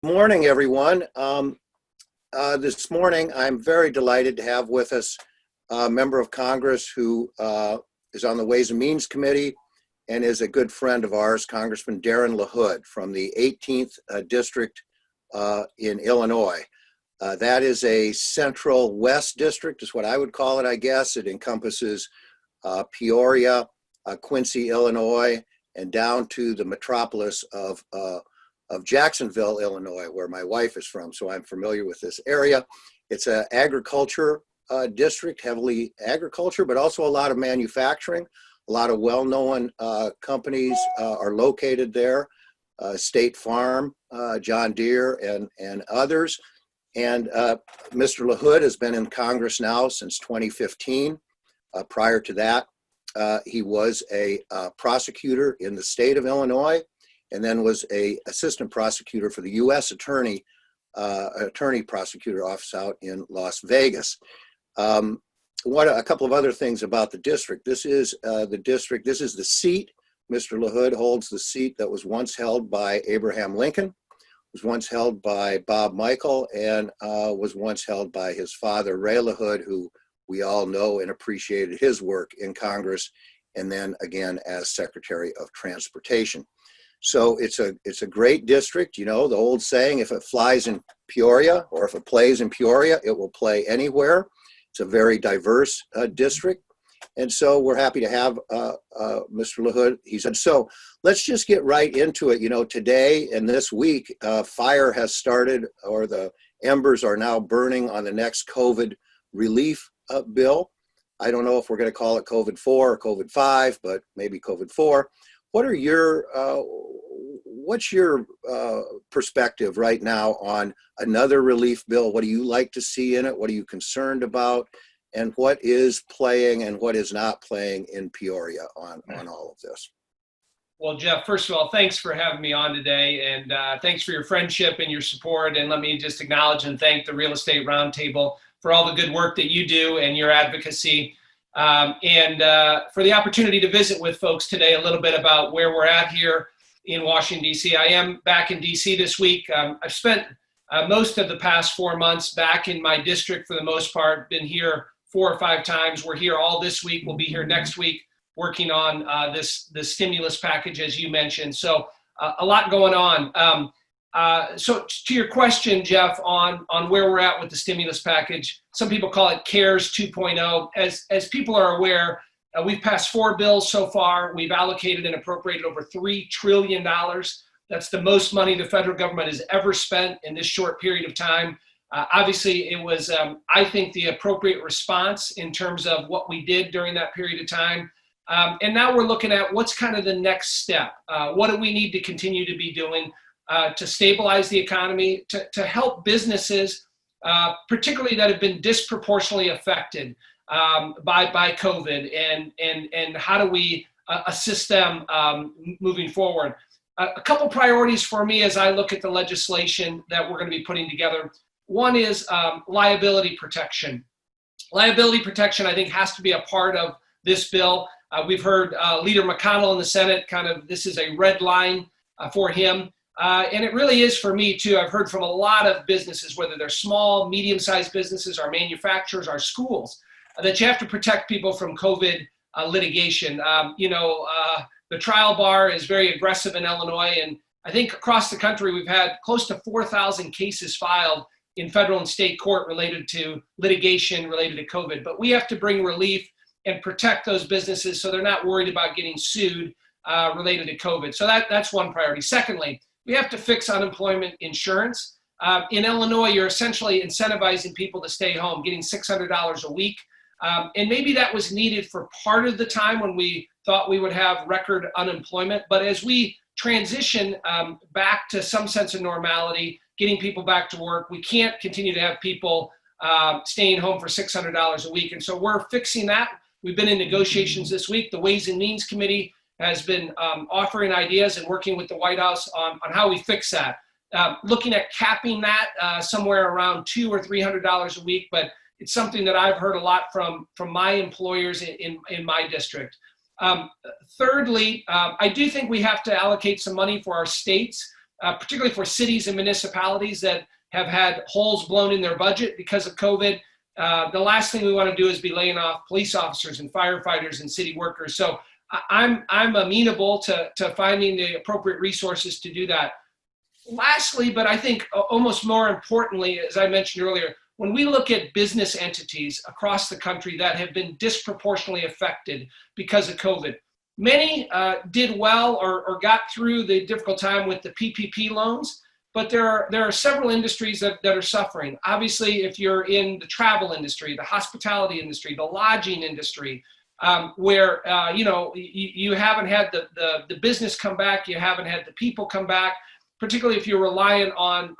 Morning, everyone. This morning, I'm very delighted to have with us a member of Congress who is on the Ways and Means Committee and is a good friend of ours, Congressman Darin LaHood from the 18th District in Illinois. That is a Central West District, is what I would call it, I guess. It encompasses Peoria, Quincy, Illinois, and down to the metropolis of Jacksonville, Illinois, where my wife is from, so I'm familiar with this area. It's an agriculture district, heavily agriculture, but also a lot of manufacturing. A lot of well-known companies are located there, State Farm, John Deere, and others. And Mr. LaHood has been in Congress now since 2015. Prior to that, he was a prosecutor in the state of Illinois, and then was an assistant prosecutor for the U.S. Attorney Prosecutor Office out in Las Vegas. A couple of other things about the district. This is the seat. Mr. LaHood holds the seat that was once held by Abraham Lincoln, was once held by Bob Michael, and was once held by his father, Ray LaHood, who we all know and appreciated his work in Congress, and then again as Secretary of Transportation. So it's a great district. You know, the old saying, if it flies in Peoria or if it plays in Peoria, it will play anywhere. It's a very diverse district. And so we're happy to have Mr. LaHood. So let's just get right into it. You know, today and this week, fire has started, or the embers are now burning on the next COVID relief bill. I don't know if we're going to call it COVID 4 or COVID 5, but maybe COVID 4. What's your perspective right now on another relief bill? What do you like to see in it? What are you concerned about? And what is playing and what is not playing in Peoria on all of this? Well, Jeff, first of all, thanks for having me on today, and thanks for your friendship and your support. And let me just acknowledge and thank the Real Estate Roundtable for all the good work that you do and your advocacy. And for the opportunity to visit with folks today a little bit about where we're at here in Washington, D.C. I am back in D.C. this week. I've spent most of the past 4 months back in my district for the most part, been here 4 or 5 times. We're here all this week. We'll be here next week working on this stimulus package, as you mentioned. So a lot going on. So to your question, Jeff, on where we're at with the stimulus package, some people call it CARES 2.0. As people are aware, we've passed 4 bills so far. We've allocated and appropriated over $3 trillion. That's the most money the federal government has ever spent in this short period of time. Obviously, it was, I think, the appropriate response in terms of what we did during that period of time. And now we're looking at what's kind of the next step. What do we need to continue to be doing to stabilize the economy, to help businesses, particularly that have been disproportionately affected by COVID, and how do we assist them moving forward? A couple priorities for me as I look at the legislation that we're going to be putting together. One is liability protection. Liability protection, I think, has to be a part of this bill. We've heard Leader McConnell in the Senate this is a red line for him. And it really is for me too. I've heard from a lot of businesses, whether they're small, medium-sized businesses, our manufacturers, our schools, that you have to protect people from COVID litigation. The trial bar is very aggressive in Illinois, and I think across the country we've had close to 4,000 cases filed in federal and state court related to litigation related to COVID. But we have to bring relief and protect those businesses so they're not worried about getting sued related to COVID. So that's one priority. Secondly, we have to fix unemployment insurance. In Illinois, you're essentially incentivizing people to stay home, getting $600 a week. And maybe that was needed for part of the time when we thought we would have record unemployment. But as we transition back to some sense of normality, getting people back to work, we can't continue to have people staying home for $600 a week. And so we're fixing that. We've been in negotiations this week. The Ways and Means Committee has been offering ideas and working with the White House on how we fix that. Looking at capping that somewhere around $200 or $300 a week, but it's something that I've heard a lot from my employers in my district. Thirdly, I do think we have to allocate some money for our states particularly for cities and municipalities that have had holes blown in their budget because of COVID. The last thing we want to do is be laying off police officers and firefighters and city workers. So I'm amenable to finding the appropriate resources to do that. Lastly, but I think almost more importantly, as I mentioned earlier, when we look at business entities across the country that have been disproportionately affected because of COVID, many did well or got through the difficult time with the PPP loans, but there are several industries that are suffering. Obviously, if you're in the travel industry, the hospitality industry, the lodging industry, where you haven't had the business come back, you haven't had the people come back, particularly if you're reliant on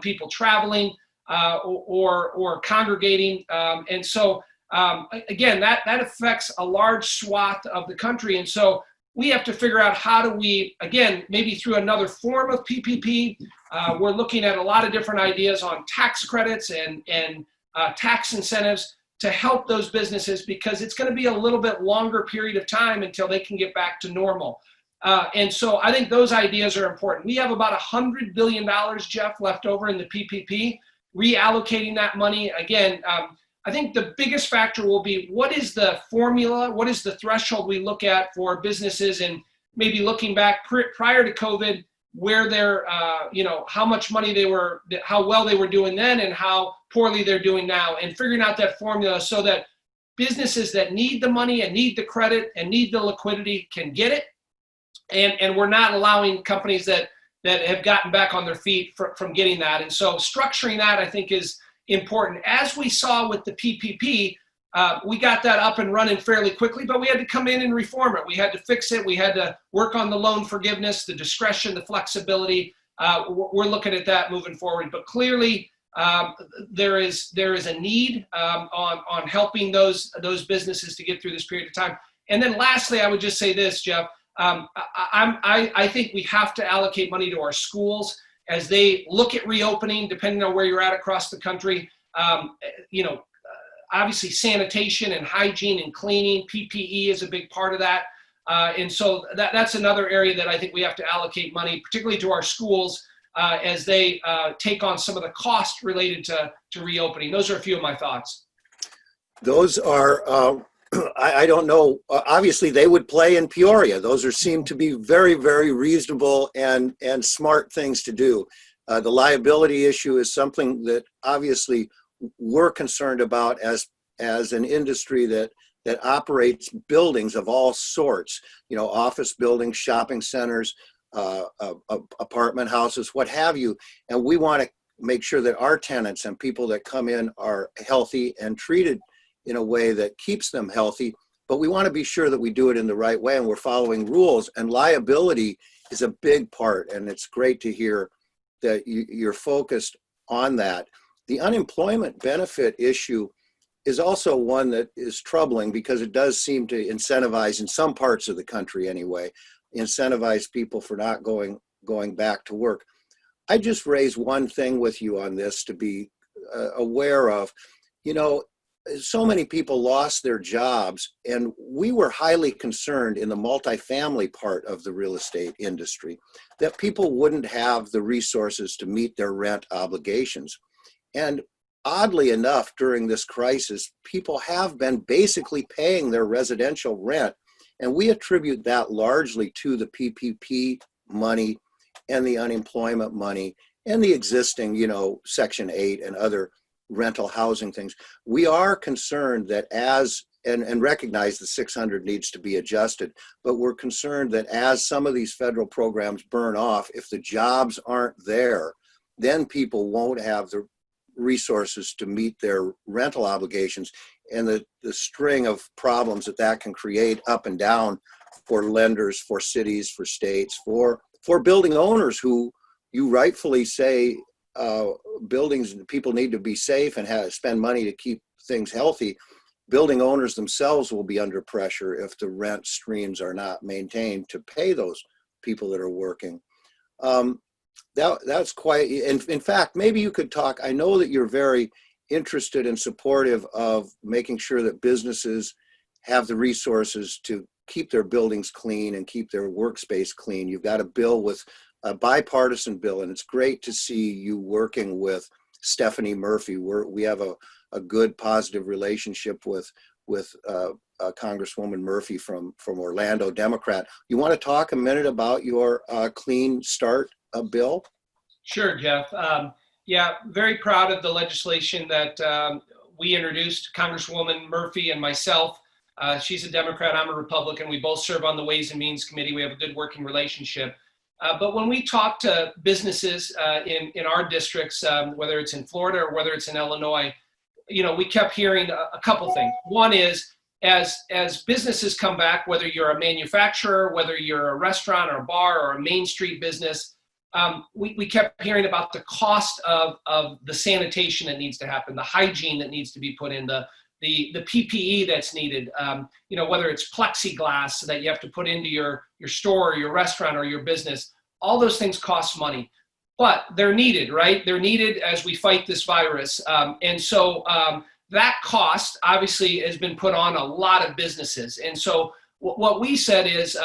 people traveling or congregating. And so, again, that affects a large swath of the country. And so we have to figure out how do we, again, maybe through another form of PPP, we're looking at a lot of different ideas on tax credits and tax incentives to help those businesses, because it's going to be a little bit longer period of time until they can get back to normal. And so I think those ideas are important. We have about $100 billion, Jeff, left over in the PPP. Reallocating that money, again, I think the biggest factor will be what is the formula, what is the threshold we look at for businesses, and maybe looking back prior to COVID, where they're, how much money they were, how well they were doing then and how poorly they're doing now, and figuring out that formula so that businesses that need the money and need the credit and need the liquidity can get it. And we're not allowing companies that have gotten back on their feet from getting that. And so structuring that, I think, is important. As we saw with the PPP, we got that up and running fairly quickly, but we had to come in and reform it. We had to fix it. We had to work on the loan forgiveness, the discretion, the flexibility. We're looking at that moving forward. But clearly, there is a need on helping those businesses to get through this period of time. And then lastly, I would just say this, Jeff. I think we have to allocate money to our schools as they look at reopening, depending on where you're at across the country. Obviously sanitation and hygiene and cleaning, PPE is a big part of that. And so that's another area that I think we have to allocate money, particularly to our schools, as they take on some of the cost related to reopening. Those are a few of my thoughts. Those are, I don't know, obviously they would play in Peoria. Those seem to be very, very reasonable and smart things to do. The liability issue is something that obviously we're concerned about as an industry that operates buildings of all sorts, office buildings, shopping centers, apartment houses, what have you. And we want to make sure that our tenants and people that come in are healthy and treated in a way that keeps them healthy, but we want to be sure that we do it in the right way and we're following rules. And liability is a big part, and it's great to hear that you're focused on that. The unemployment benefit issue is also one that is troubling because it does seem to incentivize, in some parts of the country anyway, incentivize people for not going back to work. I just raise one thing with you on this to be aware of. So many people lost their jobs, and we were highly concerned in the multifamily part of the real estate industry that people wouldn't have the resources to meet their rent obligations. And oddly enough, during this crisis, people have been basically paying their residential rent, and we attribute that largely to the PPP money and the unemployment money and the existing, Section 8 and other rental housing things. We are concerned that and recognize the 600 needs to be adjusted, but we're concerned that as some of these federal programs burn off, if the jobs aren't there, then people won't have the resources to meet their rental obligations, and the string of problems that can create up and down for lenders, for cities, for states, for building owners who you rightfully say buildings, people need to be safe and spend money to keep things healthy. Building owners themselves will be under pressure if the rent streams are not maintained to pay those people that are working. That's quite, in fact, maybe you could talk, I know that you're very interested and supportive of making sure that businesses have the resources to keep their buildings clean and keep their workspace clean. You've got a bill with a bipartisan bill, and it's great to see you working with Stephanie Murphy. We have a good, positive relationship with Congresswoman Murphy from Orlando, Democrat. You want to talk a minute about your Clean Start bill? Sure, Jeff. Yeah, very proud of the legislation that we introduced, Congresswoman Murphy and myself. She's a Democrat, I'm a Republican. We both serve on the Ways and Means Committee. We have a good working relationship. But when we talk to businesses in our districts, whether it's in Florida or whether it's in Illinois, we kept hearing a couple things. One is, as businesses come back, whether you're a manufacturer, whether you're a restaurant or a bar or a Main Street business, we kept hearing about the cost of the sanitation that needs to happen, the hygiene that needs to be put in, the PPE that's needed, whether it's plexiglass that you have to put into your store or your restaurant or your business. All those things cost money, but they're needed, right? They're needed as we fight this virus. And so that cost obviously has been put on a lot of businesses. And so what we said is,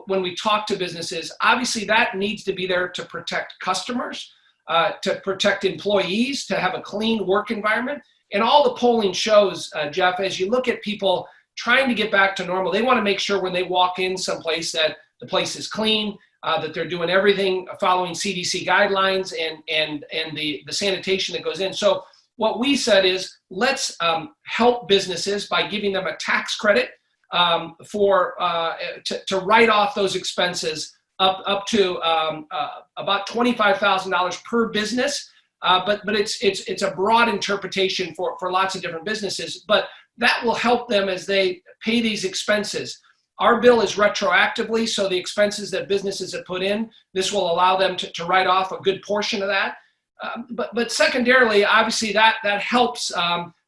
when we talk to businesses, obviously that needs to be there to protect customers, to protect employees, to have a clean work environment. And all the polling shows, Jeff, as you look at people trying to get back to normal, they want to make sure when they walk in someplace that the place is clean, that they're doing everything following CDC guidelines and the sanitation that goes in. So what we said is, let's help businesses by giving them a tax credit to write off those expenses up to about $25,000 per business. But it's a broad interpretation for lots of different businesses, but that will help them as they pay these expenses. Our bill is retroactively, so the expenses that businesses have put in, this will allow them to write off a good portion of that. But secondarily, obviously that helps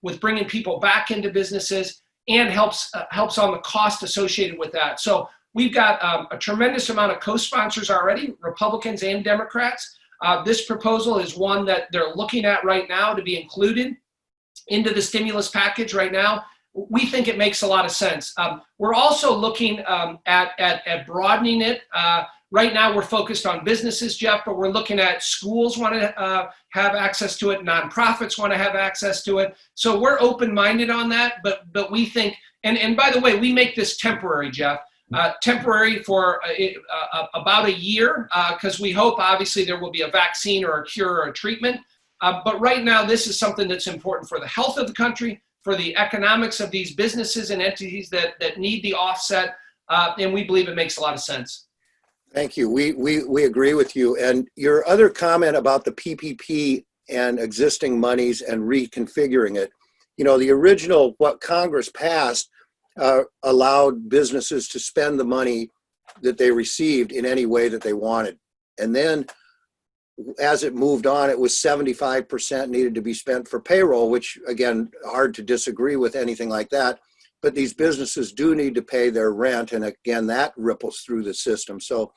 with bringing people back into businesses and helps on the cost associated with that. So we've got a tremendous amount of co-sponsors already, Republicans and Democrats. This proposal is one that they're looking at right now to be included into the stimulus package right now. We think it makes a lot of sense. We're also looking at broadening it. Right now we're focused on businesses, Jeff, but we're looking at schools want to have access to it, nonprofits want to have access to it. So we're open-minded on that, but we think, and by the way, we make this temporary, Jeff. Temporary for about a year, because we hope obviously there will be a vaccine or a cure or a treatment. But right now, this is something that's important for the health of the country, for the economics of these businesses and entities that need the offset, and we believe it makes a lot of sense. Thank you. We agree with you. And your other comment about the PPP and existing monies and reconfiguring it, the original, what Congress passed, allowed businesses to spend the money that they received in any way that they wanted. And then as it moved on, it was 75% needed to be spent for payroll, which again, hard to disagree with anything like that. But these businesses do need to pay their rent. And again, that ripples through the system. So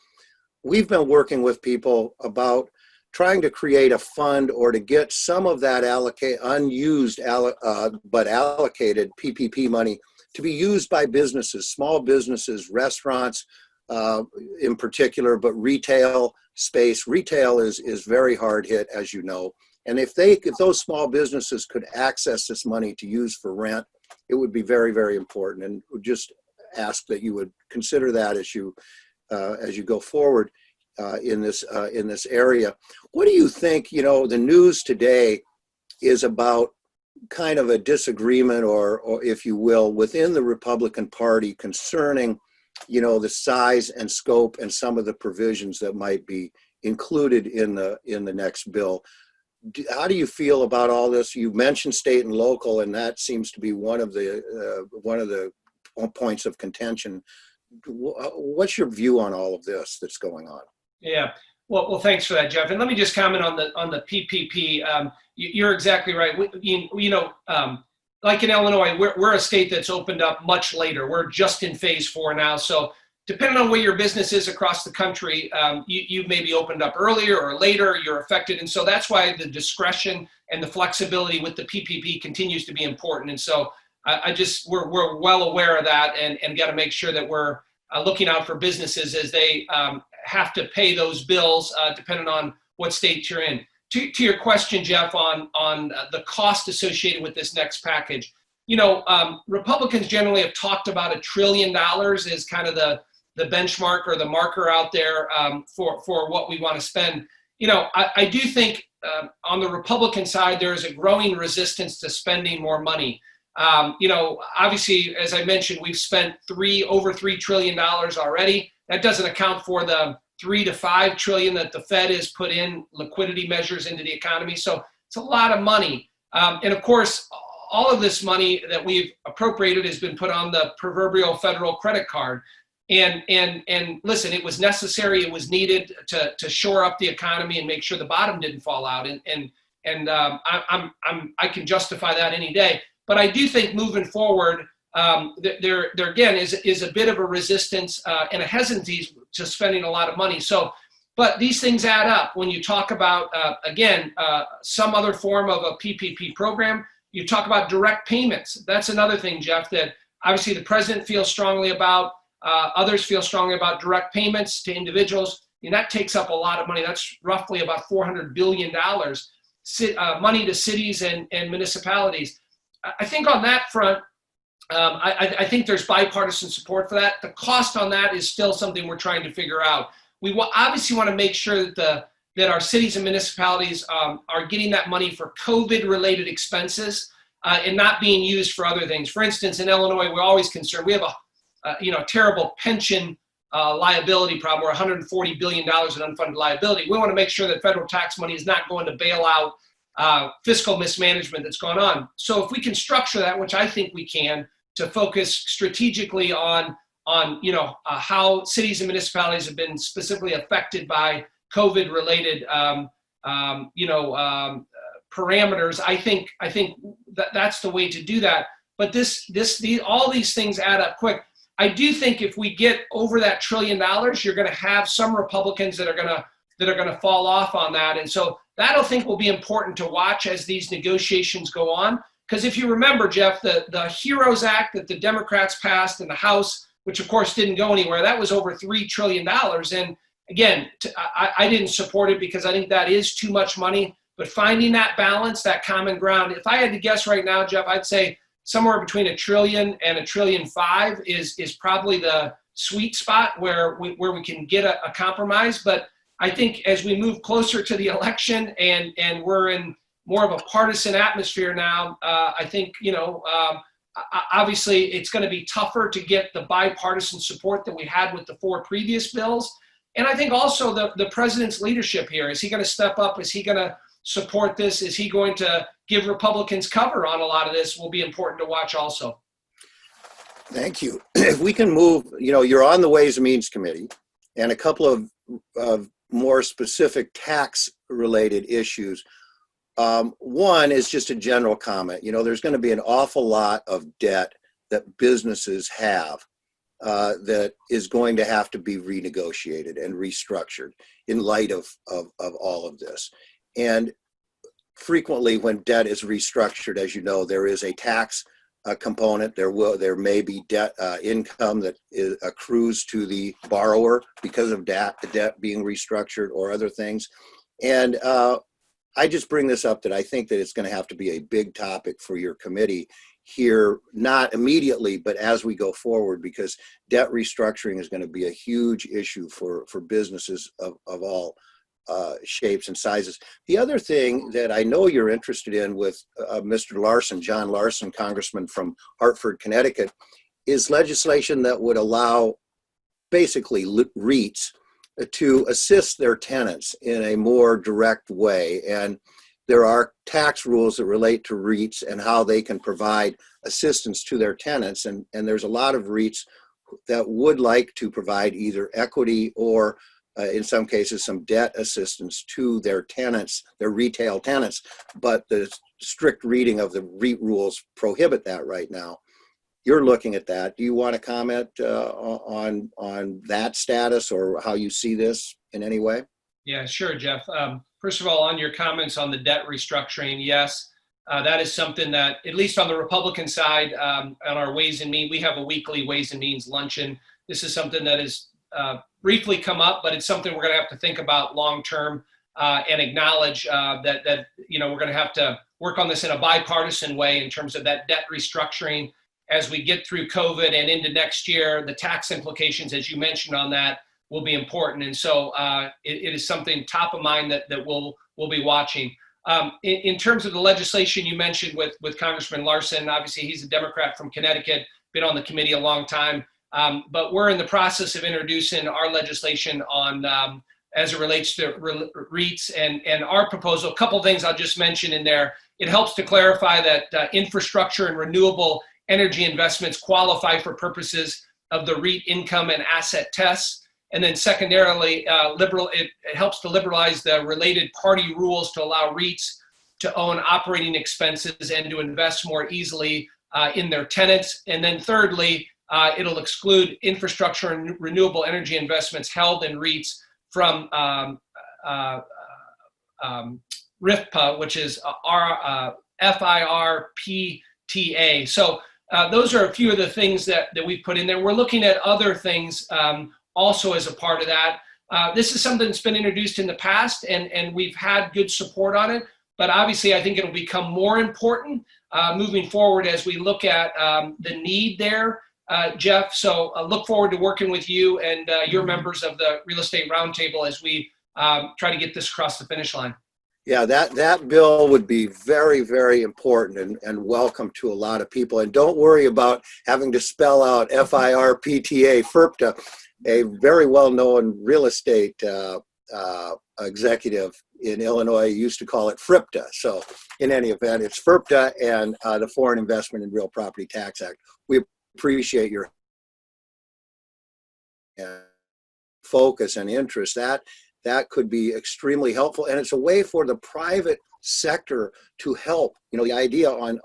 we've been working with people about trying to create a fund or to get some of that unused but allocated PPP money to be used by businesses, small businesses, restaurants in particular, but retail space. Retail is very hard hit, as you know. And if those small businesses could access this money to use for rent, it would be very, very important. And would just ask that you would consider that as you go forward in this area. What do you think? The news today is about kind of a disagreement or if you will, within the Republican Party concerning, the size and scope and some of the provisions that might be included in the next bill. How do you feel about all this? You mentioned state and local, and that seems to be one of the points of contention. What's your view on all of this that's going on? Yeah. Well, thanks for that, Jeff. And let me just comment on the PPP. You're exactly right. Like in Illinois, we're a state that's opened up much later. We're just in phase 4 now. So depending on where your business is across the country, you may be opened up earlier or later, you're affected. And so that's why the discretion and the flexibility with the PPP continues to be important. And so we're well aware of that and got to make sure that we're looking out for businesses as they have to pay those bills depending on what state you're in. To your question, Jeff, on the cost associated with this next package, Republicans generally have talked about $1 trillion as kind of the benchmark or the marker out there for what we want to spend. I do think on the Republican side, there is a growing resistance to spending more money. Obviously, as I mentioned, we've spent over $3 trillion already. That doesn't account for the 3 to 5 trillion that the Fed has put in liquidity measures into the economy. So it's a lot of money. And of course, all of this money that we've appropriated has been put on the proverbial federal credit card. And listen, it was necessary, it was needed to shore up the economy and make sure the bottom didn't fall out. I can justify that any day. But I do think moving forward, there again is a bit of a resistance and a hesitancy to spending a lot of money. But these things add up. When you talk about some other form of a PPP program, you talk about direct payments. That's another thing, Jeff, that obviously the president feels strongly about. Others feel strongly about direct payments to individuals, and that takes up a lot of money. That's roughly about $400 billion, money to cities and municipalities. I think on that front, I think there's bipartisan support for that. The cost on that is still something we're trying to figure out. We obviously want to make sure that our cities and municipalities are getting that money for COVID-related expenses and not being used for other things. For instance, in Illinois, we're always concerned. We have a terrible pension liability problem. We're $140 billion in unfunded liability. We want to make sure that federal tax money is not going to bail out fiscal mismanagement that's gone on. So if we can structure that, which I think we can, to focus strategically on how cities and municipalities have been specifically affected by COVID-related parameters, I think that's the way to do that. But all these things add up quick. I do think if we get over that $1 trillion, you're going to have some Republicans that are going to fall off on that, and so that I think will be important to watch as these negotiations go on. Because if you remember, Jeff, the HEROES Act that the Democrats passed in the House, which of course didn't go anywhere, that was over $3 trillion. And again, I didn't support it because I think that is too much money. But finding that balance, that common ground, if I had to guess right now, Jeff, I'd say somewhere between $1 trillion and $1.5 trillion is probably the sweet spot where we can get a compromise. But I think as we move closer to the election and we're in more of a partisan atmosphere now, I think, obviously it's going to be tougher to get the bipartisan support that we had with the 4 previous bills. And I think also the president's leadership here, is he going to step up? Is he going to support this? Is he going to give Republicans cover on a lot of this? Will be important to watch also. Thank you. If we can move, you're on the Ways and Means Committee, and a couple of more specific tax-related issues. One is just a general comment. There's going to be an awful lot of debt that businesses have that is going to have to be renegotiated and restructured in light of all of this. And frequently when debt is restructured, as you know, there is a tax component. There may be debt income that accrues to the borrower because of the debt being restructured or other things. And I just bring this up that I think that it's going to have to be a big topic for your committee here, not immediately, but as we go forward, because debt restructuring is going to be a huge issue for businesses of all shapes and sizes. The other thing that I know you're interested in with Mr. Larson, John Larson, Congressman from Hartford, Connecticut, is legislation that would allow basically REITs to assist their tenants in a more direct way. And there are tax rules that relate to REITs and how they can provide assistance to their tenants. And there's a lot of REITs that would like to provide either equity or in some cases, some debt assistance to their tenants, their retail tenants, but the strict reading of the REIT rules prohibit that right now. You're looking at that. Do you want to comment on that status or how you see this in any way? Yeah, sure, Jeff. First of all, on your comments on the debt restructuring, yes, That is something that, at least on the Republican side, on our Ways and Means, we have a weekly Ways and Means luncheon. This is something that has briefly come up, but it's something we're going to have to think about long term and acknowledge that we're going to have to work on this in a bipartisan way in terms of that debt restructuring as we get through COVID and into next year. The tax implications, as you mentioned on that, will be important. And so it is something top of mind that we'll be watching. In terms of the legislation you mentioned with Congressman Larson, obviously he's a Democrat from Connecticut, been on the committee a long time, but we're in the process of introducing our legislation on as it relates to REITs and our proposal. A couple of things I'll just mention in there. It helps to clarify that infrastructure and renewable energy investments qualify for purposes of the REIT income and asset tests. And then secondarily, it helps to liberalize the related party rules to allow REITs to own operating expenses and to invest more easily in their tenants. And then thirdly, it'll exclude infrastructure and renewable energy investments held in REITs from RIFPA, which is FIRPTA. So those are a few of the things that we've put in there. We're looking at other things also as a part of that. This is something that's been introduced in the past, and we've had good support on it. But obviously, I think it'll become more important moving forward as we look at the need there, Jeff. So I look forward to working with you and your members of the Real Estate Roundtable as we try to get this across the finish line. Yeah, that bill would be very, very important and welcome to a lot of people. And don't worry about having to spell out FIRPTA. A very well-known real estate executive in Illinois used to call it FRIPTA. So in any event, it's FIRPTA and the Foreign Investment in Real Property Tax Act. We appreciate your focus and interest. That could be extremely helpful. And it's a way for the private sector to help. You know, the idea on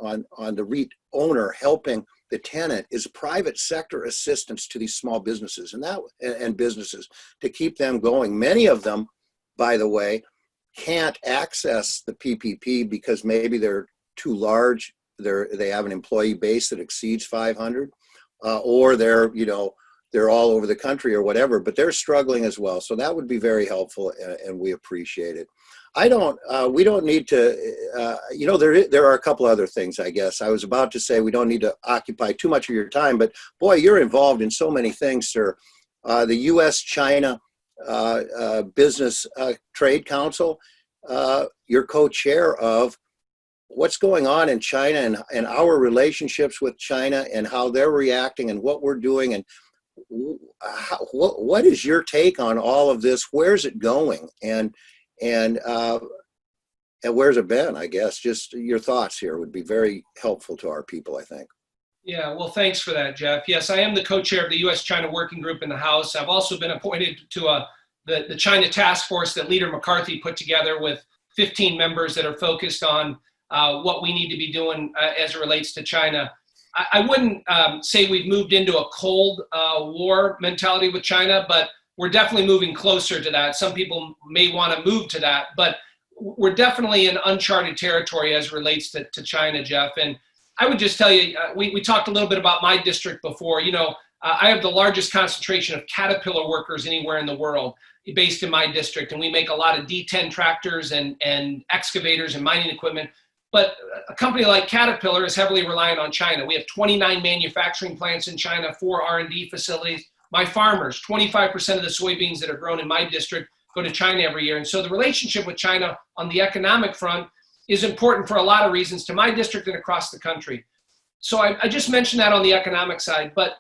the REIT owner helping the tenant is private sector assistance to these small businesses and businesses to keep them going. Many of them, by the way, can't access the PPP because maybe they're too large. They have an employee base that exceeds 500, or they're all over the country or whatever, but they're struggling as well. So that would be very helpful, and we appreciate it. We don't need to, there are a couple other things, I guess. I was about to say we don't need to occupy too much of your time, but boy, you're involved in so many things, sir. The U.S.-China Business Trade Council, you're co-chair of. What's going on in China and our relationships with China and how they're reacting and what we're doing, and what is your take on all of this? Where's it going? And where's it been? I guess just your thoughts here would be very helpful to our people, I think. Yeah, well, thanks for that, Jeff. Yes, I am the co-chair of the U.S.-China Working Group in the House. I've also been appointed to the China Task Force that Leader McCarthy put together with 15 members that are focused on what we need to be doing as it relates to China. I wouldn't say we've moved into a Cold War mentality with China, but we're definitely moving closer to that. Some people may want to move to that, but we're definitely in uncharted territory as it relates to China, Jeff. And I would just tell you, we talked a little bit about my district before. I have the largest concentration of Caterpillar workers anywhere in the world based in my district, and we make a lot of D10 tractors and excavators and mining equipment. But a company like Caterpillar is heavily reliant on China. We have 29 manufacturing plants in China, 4 R&D facilities. My farmers, 25% of the soybeans that are grown in my district go to China every year. And so the relationship with China on the economic front is important for a lot of reasons to my district and across the country. So I just mentioned that on the economic side. But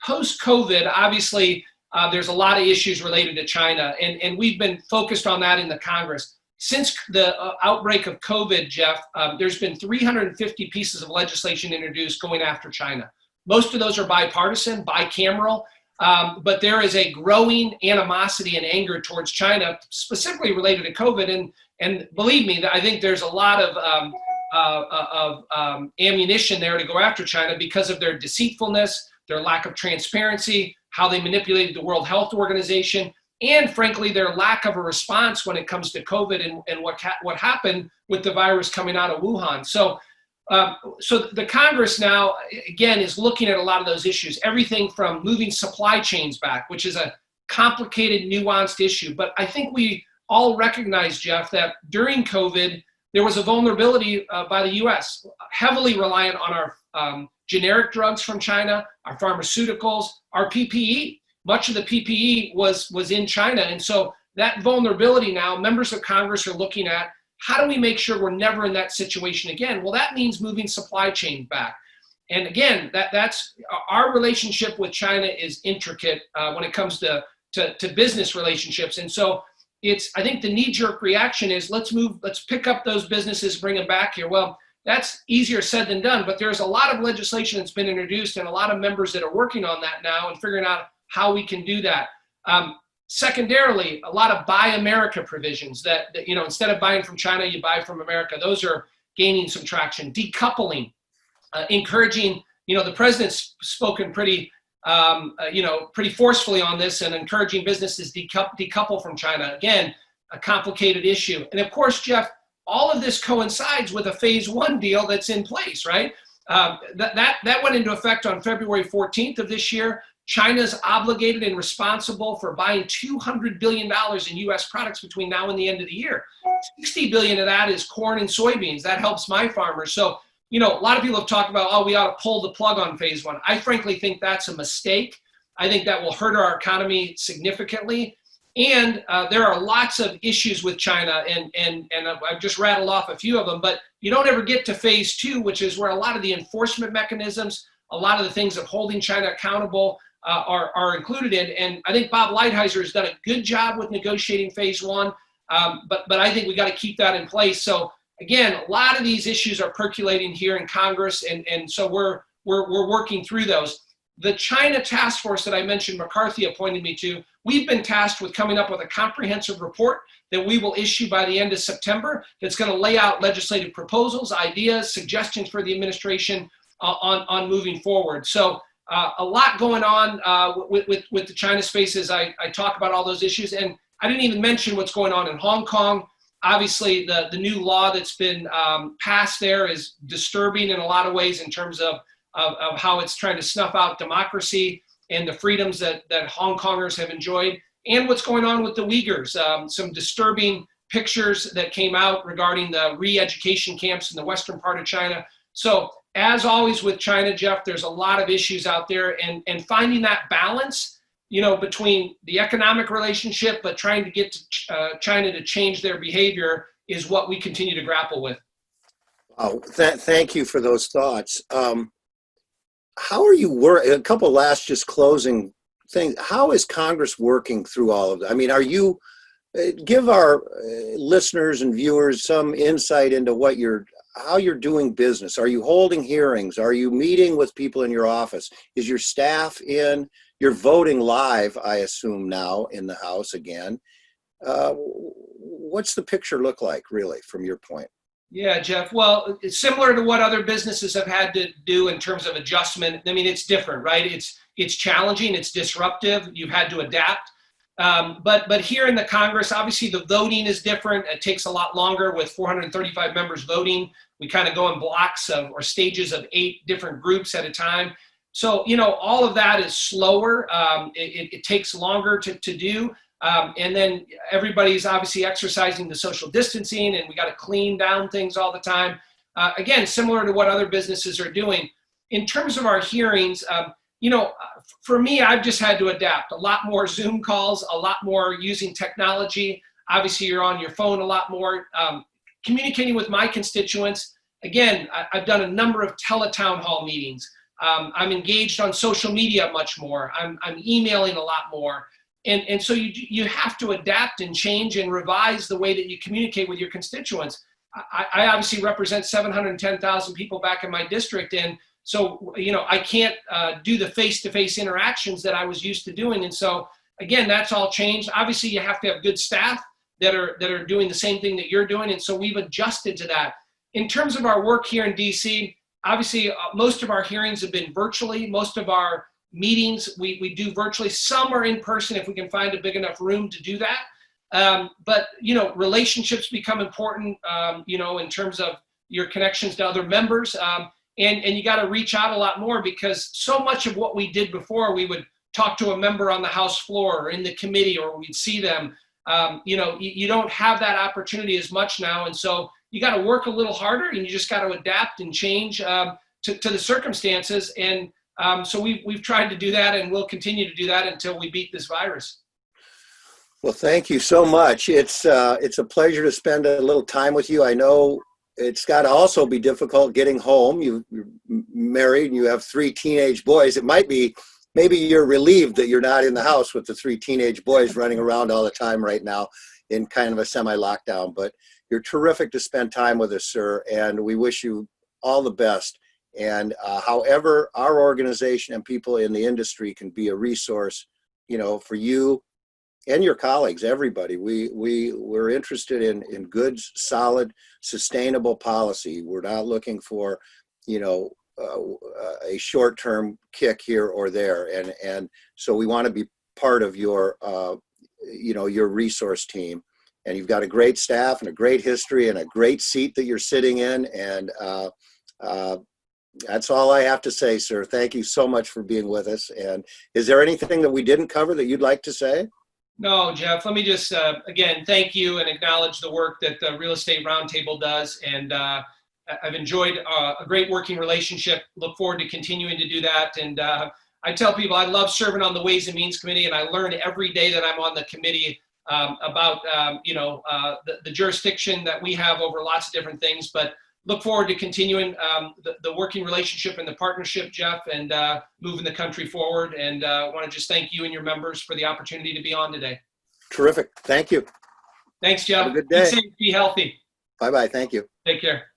post-COVID, obviously, there's a lot of issues related to China. And we've been focused on that in the Congress. Since the outbreak of COVID, Jeff, there's been 350 pieces of legislation introduced going after China. Most of those are bipartisan, bicameral, but there is a growing animosity and anger towards China, specifically related to COVID. And believe me, I think there's a lot of ammunition there to go after China because of their deceitfulness, their lack of transparency, how they manipulated the World Health Organization, and frankly, their lack of a response when it comes to COVID and what happened with the virus coming out of Wuhan. So So the Congress now, again, is looking at a lot of those issues, everything from moving supply chains back, which is a complicated, nuanced issue. But I think we all recognize, Jeff, that during COVID, there was a vulnerability by the U.S., heavily reliant on our generic drugs from China, our pharmaceuticals, our PPE. Much of the PPE was in China. And so that vulnerability now, members of Congress are looking at, how do we make sure we're never in that situation again? Well, that means moving supply chain back. And again, that's our relationship with China is intricate when it comes to business relationships. And so I think the knee-jerk reaction is let's pick up those businesses, bring them back here. Well, that's easier said than done, but there's a lot of legislation that's been introduced and a lot of members that are working on that now and figuring out how we can do that. Secondarily, a lot of Buy America provisions that, instead of buying from China, you buy from America. Those are gaining some traction. Decoupling, encouraging, the president's spoken pretty forcefully on this and encouraging businesses decouple from China. Again, a complicated issue. And of course, Jeff, all of this coincides with a phase one deal that's in place, right? That went into effect on February 14th of this year. China's obligated and responsible for buying $200 billion in U.S. products between now and the end of the year. $60 billion of that is corn and soybeans. That helps my farmers. So, a lot of people have talked about, we ought to pull the plug on phase one. I frankly think that's a mistake. I think that will hurt our economy significantly. And there are lots of issues with China, and I've just rattled off a few of them, but you don't ever get to phase two, which is where a lot of the enforcement mechanisms, a lot of the things of holding China accountable are included in. And I think Bob Lighthizer has done a good job with negotiating phase one, but I think we got to keep that in place. So again, a lot of these issues are percolating here in Congress, and so we're working through those. The China task force that I mentioned McCarthy appointed me to, we've been tasked with coming up with a comprehensive report that we will issue by the end of September that's going to lay out legislative proposals, ideas, suggestions for the administration on moving forward. So a lot going on with the China space as I talk about all those issues. And I didn't even mention what's going on in Hong Kong. Obviously, the new law that's been passed there is disturbing in a lot of ways in terms of how it's trying to snuff out democracy and the freedoms that Hong Kongers have enjoyed, and what's going on with the Uyghurs. Some disturbing pictures that came out regarding the re-education camps in the western part of China. So as always with China, Jeff, there's a lot of issues out there, and finding that balance, between the economic relationship, but trying to get to China to change their behavior is what we continue to grapple with. Oh, thank you for those thoughts. How are you a couple last just closing things. How is Congress working through all of that? I mean, give our listeners and viewers some insight into how you're doing business. Are you holding hearings? Are you meeting with people in your office? Is your staff in? You're voting live, I assume, now in the House again. What's the picture look like, really, from your point? Yeah, Jeff. Well, it's similar to what other businesses have had to do in terms of adjustment. I mean, it's different, right? It's challenging. It's disruptive. You've had to adapt. But here in the Congress, obviously the voting is different. It takes a lot longer with 435 members voting. We kind of go in blocks or stages of 8 different groups at a time. So, all of that is slower. It takes longer to do. And then everybody's obviously exercising the social distancing, and we got to clean down things all the time. Again, similar to what other businesses are doing. In terms of our hearings, for me, I've just had to adapt. A lot more Zoom calls, a lot more using technology. Obviously, you're on your phone a lot more. Communicating with my constituents. Again, I've done a number of teletown hall meetings. I'm engaged on social media much more. I'm emailing a lot more. And so you have to adapt and change and revise the way that you communicate with your constituents. I obviously represent 710,000 people back in my district. And so, I can't do the face-to-face interactions that I was used to doing. And so, again, that's all changed. Obviously, you have to have good staff that are doing the same thing that you're doing. And so we've adjusted to that. In terms of our work here in DC, obviously, most of our hearings have been virtually. Most of our meetings we do virtually. Some are in person if we can find a big enough room to do that. But relationships become important, in terms of, your connections to other members. And you got to reach out a lot more, because so much of what we did before, we would talk to a member on the House floor or in the committee, or we'd see them. You don't have that opportunity as much now. And so you got to work a little harder, and you just got to adapt and change to the circumstances. And so we've tried to do that, and we'll continue to do that until we beat this virus. Well, thank you so much. It's a pleasure to spend a little time with you. I know it's got to also be difficult getting home. You're married and you have 3 teenage boys. It might be, maybe you're relieved that you're not in the house with the 3 teenage boys running around all the time right now in kind of a semi-lockdown. But you're terrific to spend time with us, sir, and we wish you all the best. And however our organization and people in the industry can be a resource, for you and your colleagues, everybody, we're interested in good, solid, sustainable policy. We're not looking for, a short-term kick here or there. And so we want to be part of your, your resource team. And you've got a great staff and a great history and a great seat that you're sitting in. And that's all I have to say, sir. Thank you so much for being with us. And is there anything that we didn't cover that you'd like to say? No, Jeff, let me just, again, thank you and acknowledge the work that the Real Estate Roundtable does. And I've enjoyed a great working relationship. Look forward to continuing to do that. And I tell people I love serving on the Ways and Means Committee, and I learn every day that I'm on the committee about, the jurisdiction that we have over lots of different things. But look forward to continuing the working relationship and the partnership, Jeff, and moving the country forward. And I want to just thank you and your members for the opportunity to be on today. Terrific. Thank you. Thanks, Jeff. Have a good day. Be safe, be healthy. Bye-bye. Thank you. Take care.